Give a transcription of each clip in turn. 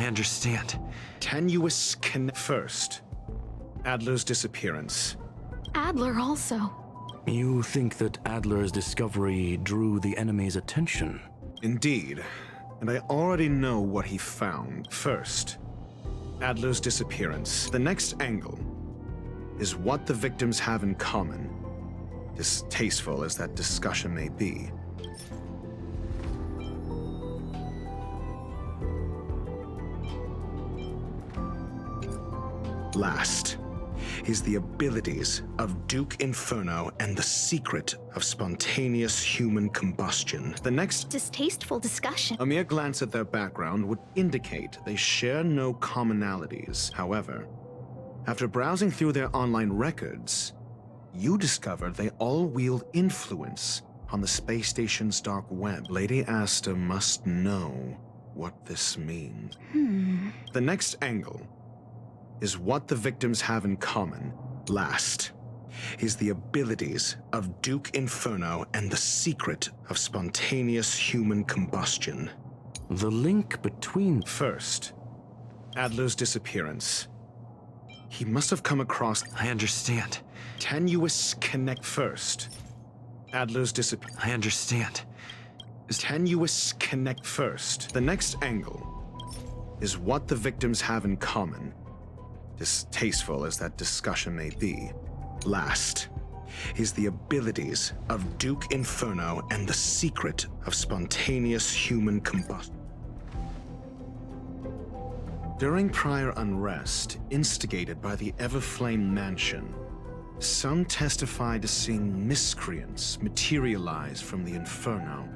I understand. Tenuous First, Adler's disappearance. Adler also. You think that Adler's discovery drew the enemy's attention? Indeed, and I already know what he found. First, Adler's disappearance. The next angle is what the victims have in common, distasteful as that discussion may be. Last is the abilities of Duke Inferno and the secret of spontaneous human combustion. The next Distasteful discussion. A mere glance at their background would indicate they share no commonalities. However, after browsing through their online records, you discovered they all wield influence on the space station's dark web. Lady Asta must know what this means. The next angle is what the victims have in common. Last is the abilities of Duke Inferno and the secret of spontaneous human combustion. The link between... First, Adler's disappearance. He must have come across I understand. tenuous connect. First, Adler's disappearance. I understand. Tenuous connect. First. The next angle is what the victims have in common, distasteful as that discussion may be. Last is the abilities of Duke Inferno and the secret of spontaneous human combustion. During prior unrest instigated by the Everflame Mansion, some testified to seeing miscreants materialize from the Inferno.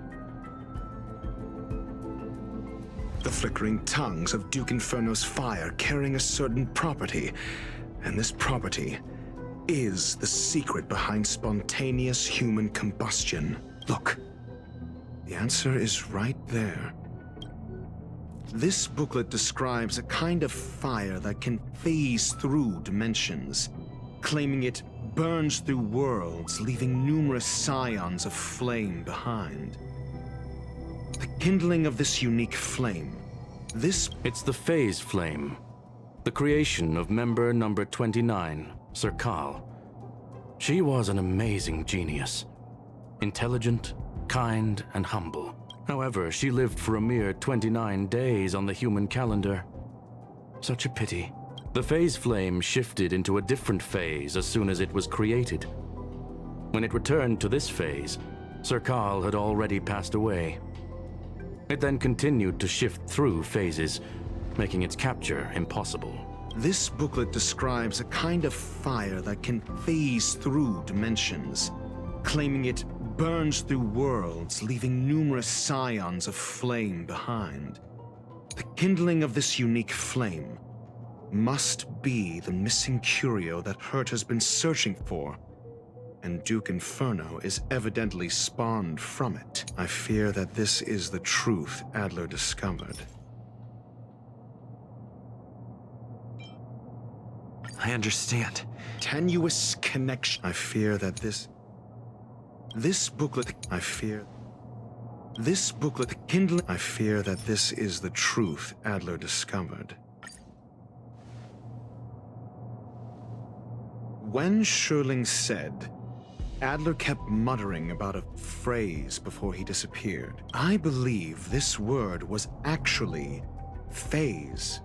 The flickering tongues of Duke Inferno's fire carrying a certain property, and this property is the secret behind spontaneous human combustion. Look, the answer is right there. This booklet describes a kind of fire that can phase through dimensions, claiming it burns through worlds, leaving numerous scions of flame behind. The kindling of this unique flame, It's the phase flame, the creation of member number 29, Sir Kal. She was an amazing genius. Intelligent, kind, and humble. However, she lived for a mere 29 days on the human calendar. Such a pity. The phase flame shifted into a different phase as soon as it was created. When it returned to this phase, Sir Kal had already passed away. It then continued to shift through phases, making its capture impossible. This booklet describes a kind of fire that can phase through dimensions, claiming it burns through worlds, leaving numerous scions of flame behind. The kindling of this unique flame must be the missing curio that Hurt has been searching for, and Duke Inferno is evidently spawned from it. I fear that this is the truth Adler discovered. I understand. Tenuous connection. I fear that this booklet kindling. I fear that this is the truth Adler discovered. When Sherling said, Adler kept muttering about a phrase before he disappeared. I believe this word was actually phase.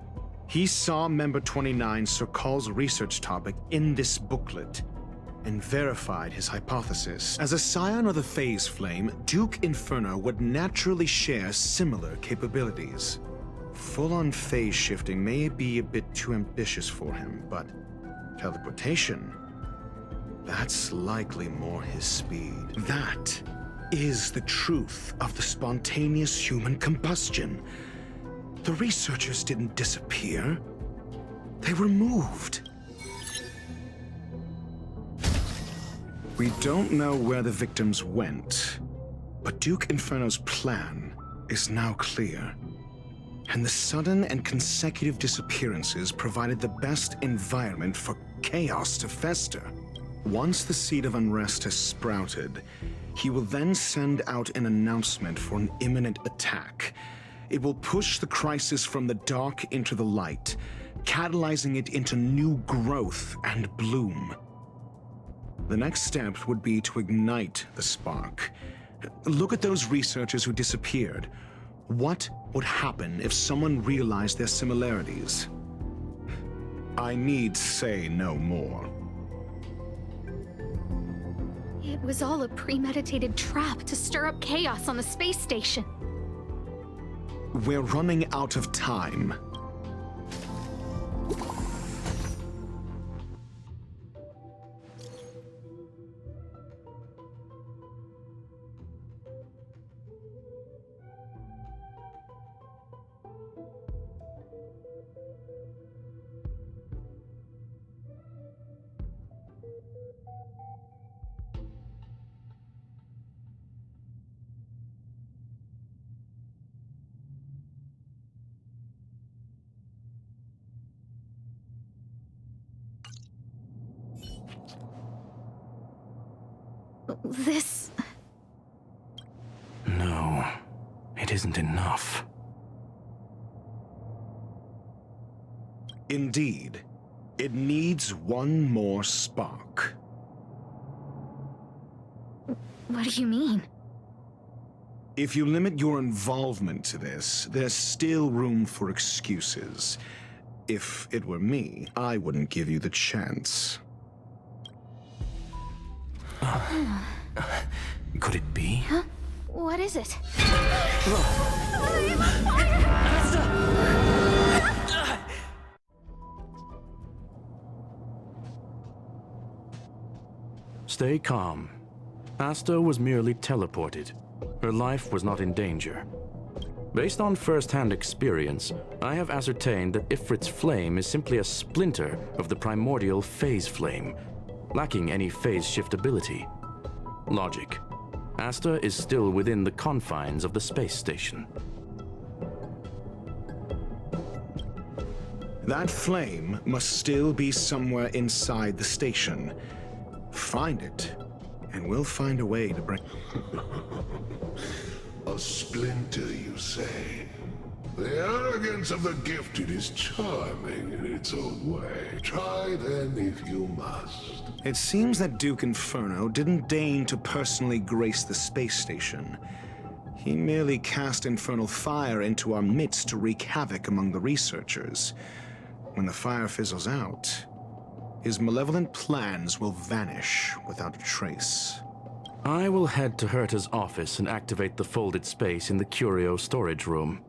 He saw member 29 Sir Kal's research topic in this booklet and verified his hypothesis. As a scion of the phase flame, Duke Inferno would naturally share similar capabilities. Full-on phase shifting may be a bit too ambitious for him, but teleportation, that's likely more his speed. That is the truth of the spontaneous human combustion. The researchers didn't disappear. They were moved. We don't know where the victims went, but Duke Inferno's plan is now clear. And the sudden and consecutive disappearances provided the best environment for chaos to fester. Once the seed of unrest has sprouted, he will then send out an announcement for an imminent attack, It will push the crisis from the dark into the light, catalyzing it into new growth and bloom. The next step would be to ignite the spark. Look at those researchers who disappeared. What would happen if someone realized their similarities? I need say no more. It was all a premeditated trap to stir up chaos on the space station. We're running out of time. This... No, it isn't enough. Indeed, it needs one more spark. What do you mean? If you limit your involvement to this, there's still room for excuses. If it were me, I wouldn't give you the chance. Could it be? Huh? What is it? Stay calm. Asta was merely teleported. Her life was not in danger. Based on first-hand experience, I have ascertained that Ifrit's flame is simply a splinter of the primordial phase flame, lacking any phase shift ability. Logic. Asta is still within the confines of the space station. That flame must still be somewhere inside the station. Find it, and we'll find a way to bring... A splinter, you say? The arrogance of the gifted is charming in its own way. Try then if you must. It seems that Duke Inferno didn't deign to personally grace the space station. He merely cast infernal fire into our midst to wreak havoc among the researchers. When the fire fizzles out, his malevolent plans will vanish without a trace. I will head to Herta's office and activate the folded space in the curio storage room.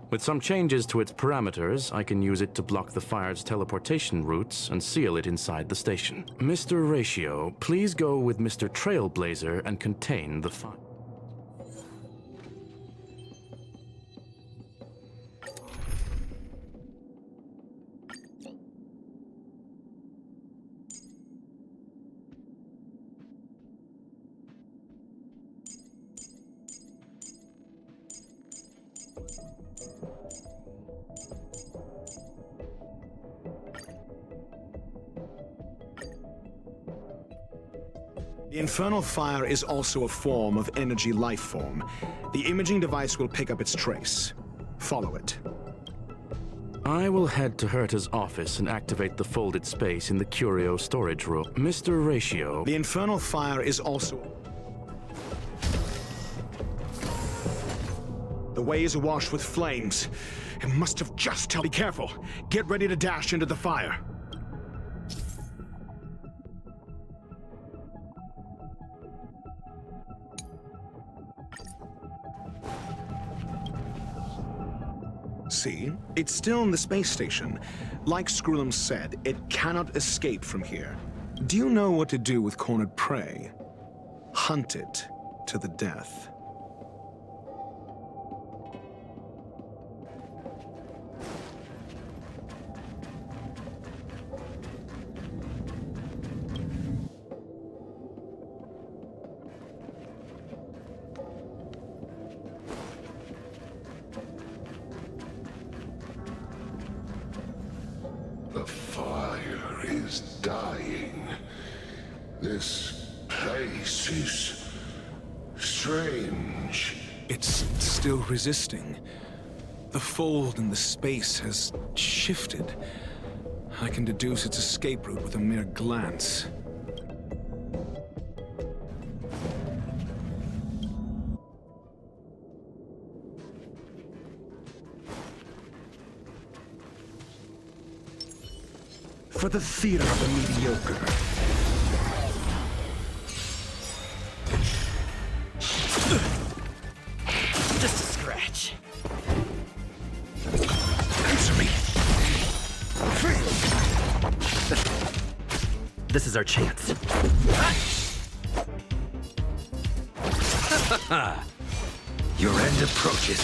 With some changes to its parameters, I can use it to block the fire's teleportation routes and seal it inside the station. Mr. Ratio, please go with Mr. Trailblazer and contain the fire. The infernal fire is also a form of energy life form. The imaging device will pick up its trace. Follow it. I will head to Herta's office and activate the folded space in the curio storage room. Mr. Ratio... The infernal fire is also... The way is awash with flames. It must have just... Be careful. Get ready to dash into the fire. See? It's still in the space station. Like Skrullum said, it cannot escape from here. Do you know what to do with cornered prey? Hunt it to the death. The fire is dying. This place is strange. It's still resisting. The fold in the space has shifted. I can deduce its escape route with a mere glance. For the theater of the mediocre. Just a scratch. Answer me. This is our chance. Your end approaches.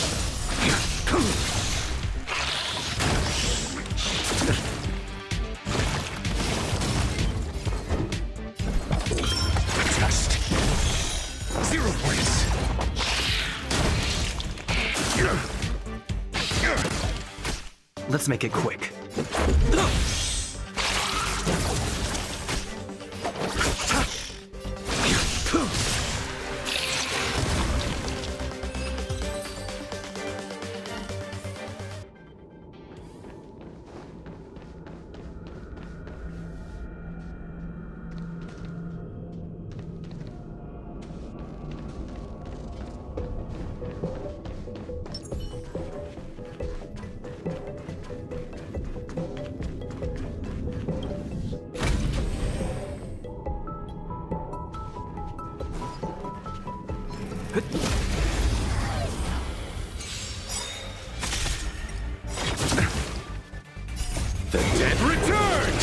Test. 0 points. Let's make it quick. The dead return!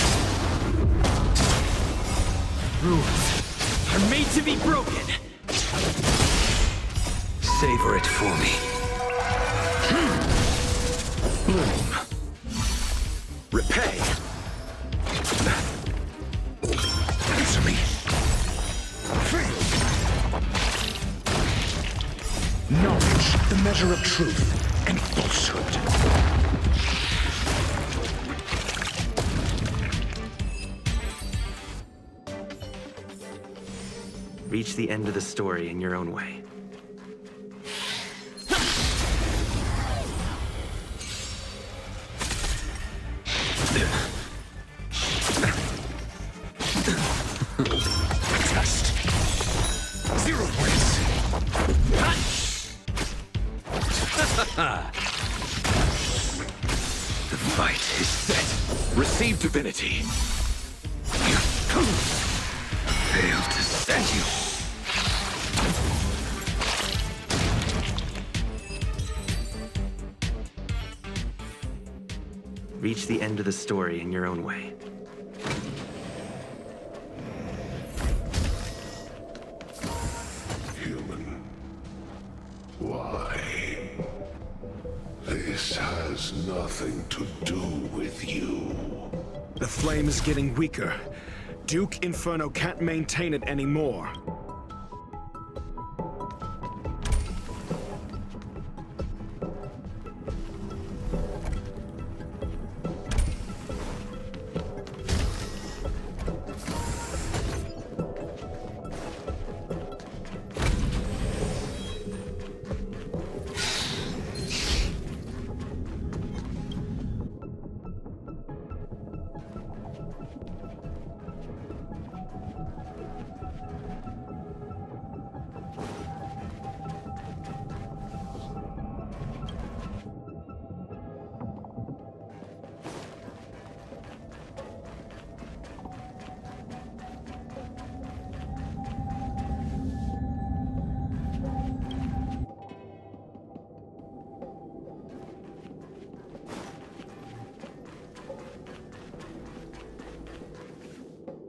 Rules are made to be broken. Savor it for me. Bloom. Repay. Answer me. Knowledge, the measure of truth and falsehood. Reach the end of the story in your own way. Test. 0 points. The fight is set. Receive divinity. Fail to set you. Reach the end of the story in your own way. Human. Why? This has nothing to do with you. The flame is getting weaker. Duke Inferno can't maintain it anymore.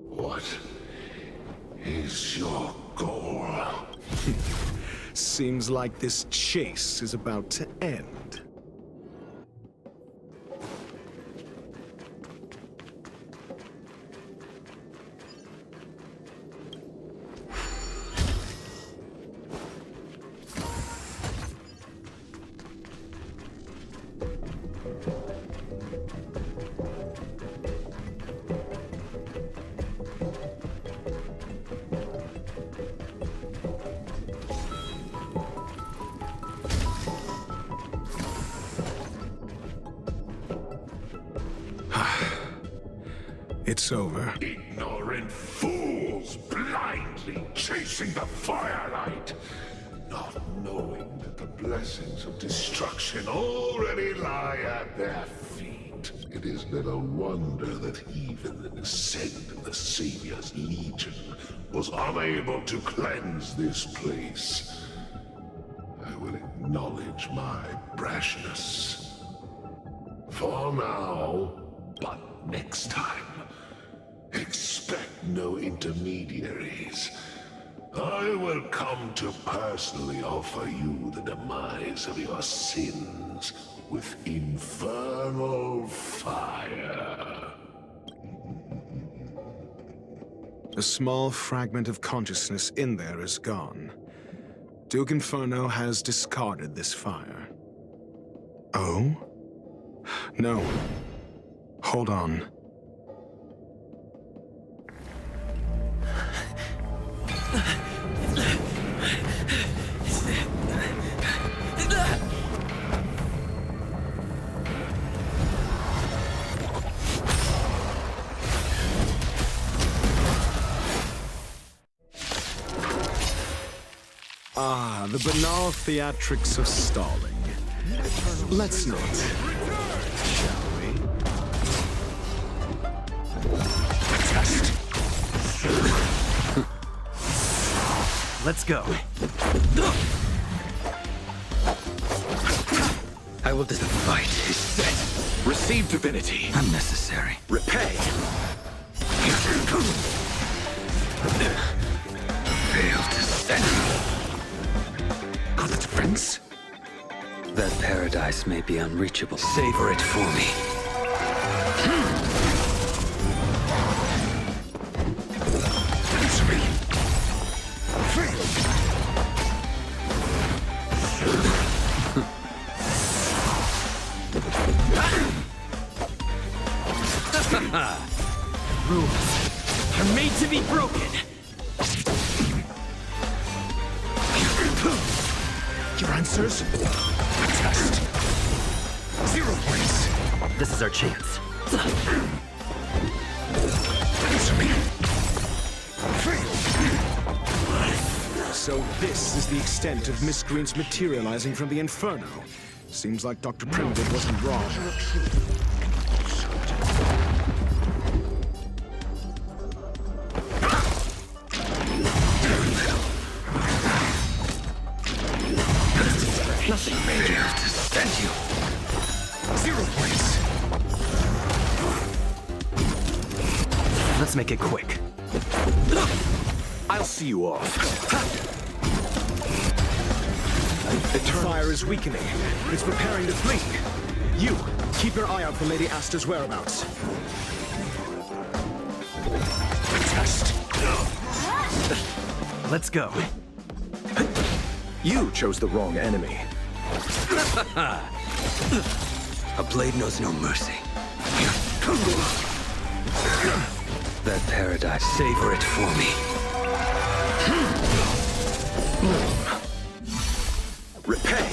What is your goal? Seems like this chase is about to end. It's over. Ignorant fools blindly chasing the firelight, not knowing that the blessings of destruction already lie at their feet. It is little wonder that even the descent of the Savior's Legion was unable to cleanse this place. I will acknowledge my brashness. For now, but next time, expect no intermediaries. I will come to personally offer you the demise of your sins with infernal fire. A small fragment of consciousness in there is gone. Duke Inferno has discarded this fire. Oh? No. Hold on. Ah, the banal theatrics of stalling. Let's not, shall we? Test. Let's go. I will just fight. Is set. Receive divinity. Unnecessary. Repay. Fail to set. Got the defense? That paradise may be unreachable. Savor it for me. Answer me. Rules are made to be broken. Your answers? Test. 0 points. This is our chance. Answer me. So this is the extent of miscreants materializing from the Inferno. Seems like Dr. Primitive wasn't wrong. Nothing major to stand you. 0 points. Let's make it quick. I'll see you off. The fire is weakening. It's preparing to flee. You, keep your eye out for Lady Asta's whereabouts. Test. Let's go. You chose the wrong enemy. A blade knows no mercy. That paradise, savor it for me. Repay.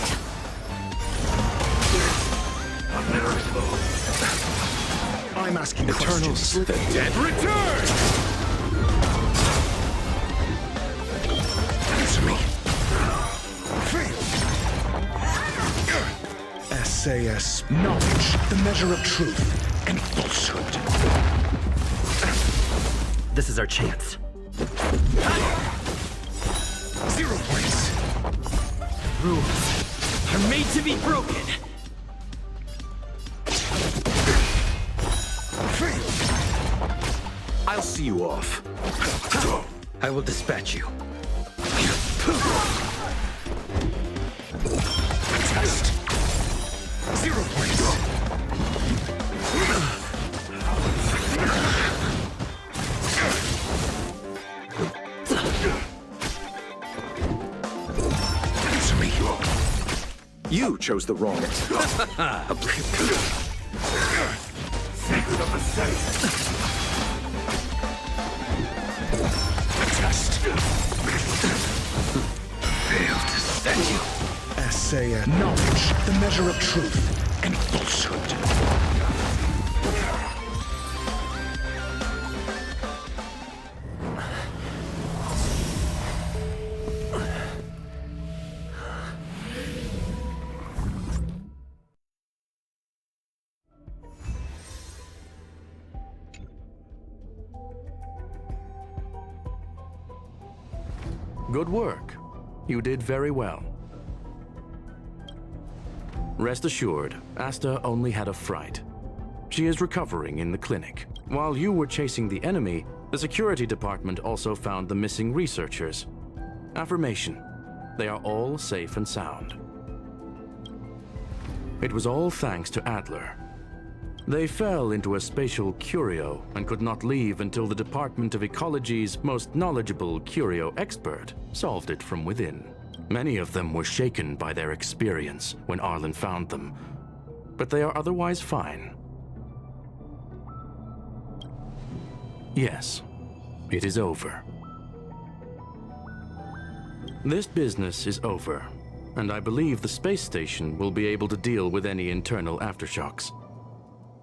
I'm asking Eternals. questions. The dead return! Answer me. SAS. Knowledge, the measure of truth and falsehood. This is our chance. 0 points. Rules are made to be broken. I'll see you off. I will dispatch you. Test. 0 points. Answer me. You chose the wrong enemy. A blade. Secret of the safe. Test. Fail to stand you. SAS. Knowledge, the measure of truth and falsehood. Good work. You did very well. Rest assured, Asta only had a fright. She is recovering in the clinic. While you were chasing the enemy, the security department also found the missing researchers. Affirmation. They are all safe and sound. It was all thanks to Adler. They fell into a spatial curio and could not leave until the Department of Ecology's most knowledgeable curio expert solved it from within. Many of them were shaken by their experience when Arlen found them, but they are otherwise fine. Yes, it is over. This business is over, and I believe the space station will be able to deal with any internal aftershocks.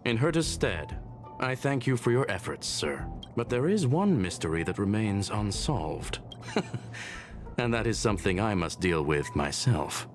In Herta's stead, I thank you for your efforts, sir. But there is one mystery that remains unsolved. And that is something I must deal with myself.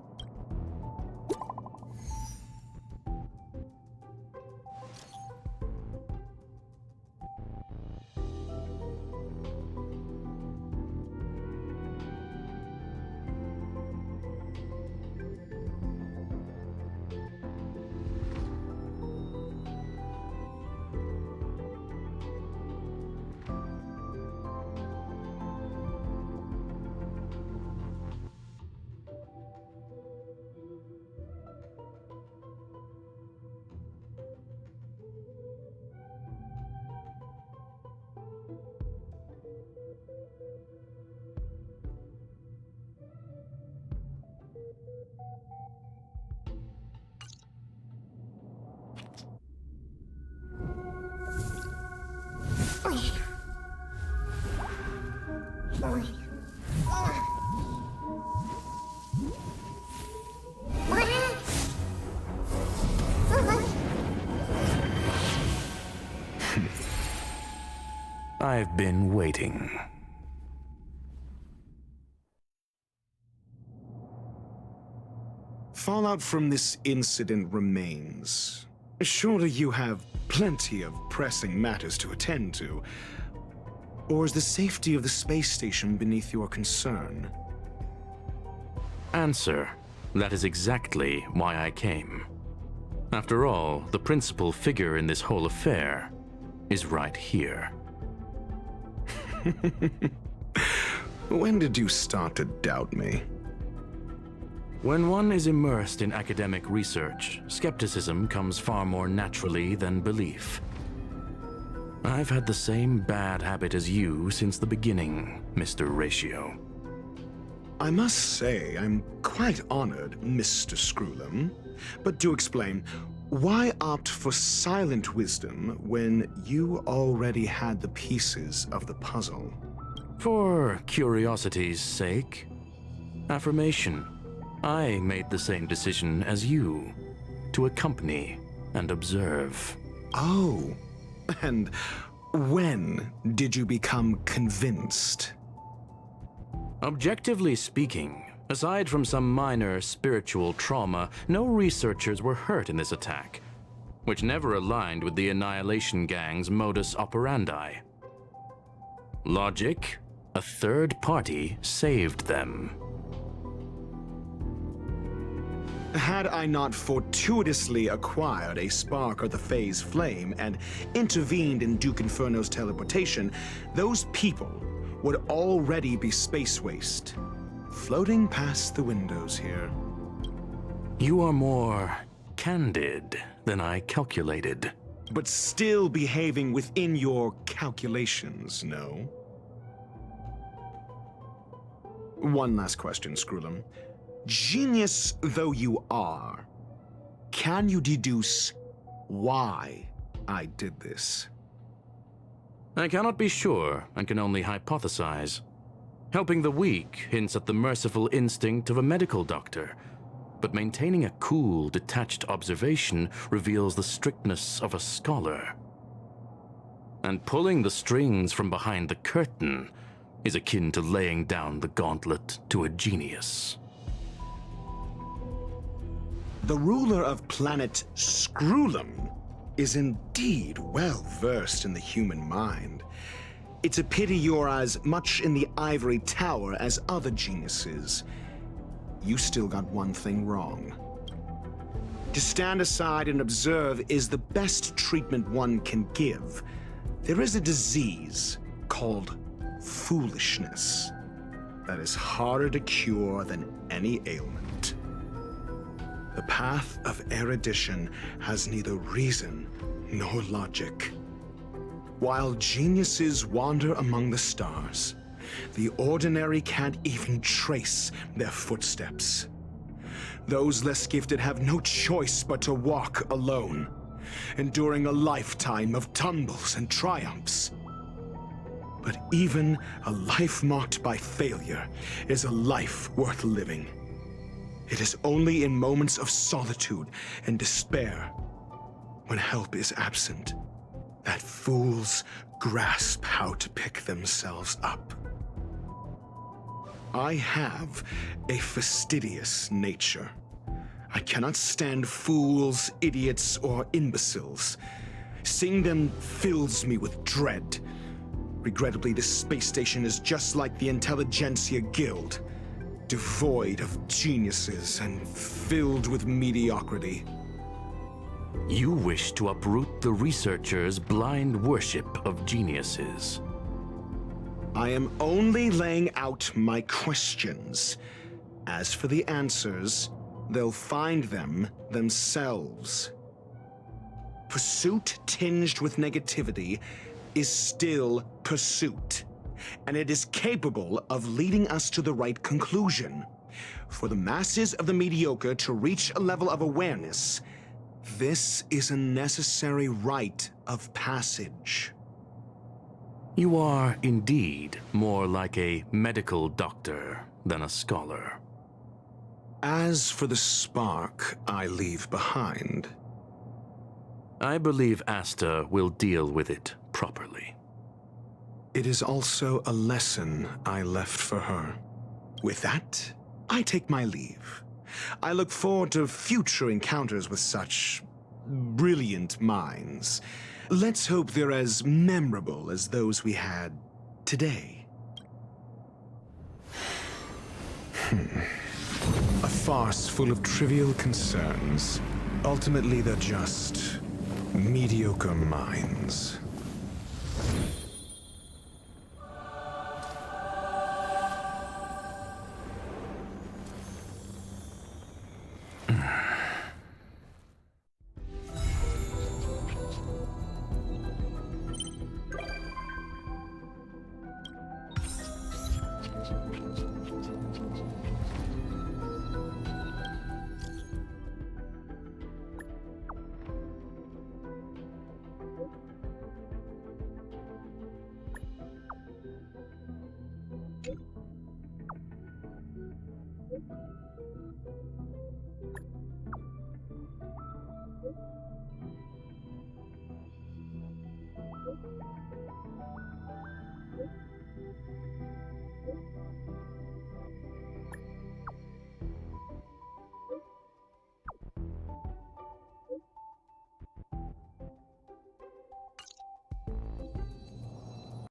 I've been waiting. Fallout from this incident remains. Surely you have plenty of pressing matters to attend to. Or is the safety of the space station beneath your concern? Answer. That is exactly why I came. After all, the principal figure in this whole affair is right here. When did you start to doubt me? When one is immersed in academic research, skepticism comes far more naturally than belief. I've had the same bad habit as you since the beginning, Mr. Ratio. I must say, I'm quite honored, Mr. Screwlum. But do explain, why opt for silent wisdom when you already had the pieces of the puzzle? For curiosity's sake. Affirmation. I made the same decision as you, to accompany and observe. Oh, and when did you become convinced? Objectively speaking, aside from some minor spiritual trauma, no researchers were hurt in this attack, which never aligned with the Annihilation Gang's modus operandi. Logic? A third party saved them. Had I not fortuitously acquired a spark of the phase flame and intervened in Duke Inferno's teleportation, those people would already be space waste, floating past the windows here. You are more candid than I calculated. But still behaving within your calculations, no? One last question, Screwlum. Genius though you are, can you deduce why I did this? I cannot be sure and can only hypothesize. Helping the weak hints at the merciful instinct of a medical doctor, but maintaining a cool, detached observation reveals the strictness of a scholar. And pulling the strings from behind the curtain is akin to laying down the gauntlet to a genius. The ruler of planet Screwlum is indeed well versed in the human mind. It's a pity you're as much in the ivory tower as other geniuses. You still got one thing wrong. To stand aside and observe is the best treatment one can give. There is a disease called foolishness that is harder to cure than any ailment. The path of erudition has neither reason nor logic. While geniuses wander among the stars, the ordinary can't even trace their footsteps. Those less gifted have no choice but to walk alone, enduring a lifetime of tumbles and triumphs. But even a life marked by failure is a life worth living. It is only in moments of solitude and despair, when help is absent, that fools grasp how to pick themselves up. I have a fastidious nature. I cannot stand fools, idiots, or imbeciles. Seeing them fills me with dread. Regrettably, this space station is just like the Intelligentsia Guild, devoid of geniuses and filled with mediocrity. You wish to uproot the researchers' blind worship of geniuses. I am only laying out my questions. As for the answers, they'll find them themselves. Pursuit tinged with negativity is still pursuit, and it is capable of leading us to the right conclusion. For the masses of the mediocre to reach a level of awareness, this is a necessary rite of passage. You are indeed more like a medical doctor than a scholar. As for the spark I leave behind, I believe Asta will deal with it properly. it is also a lesson I left for her. With that, I take my leave. I look forward to future encounters with such brilliant minds. Let's hope they're as memorable as those we had today. A farce full of trivial concerns. Ultimately, they're just mediocre minds.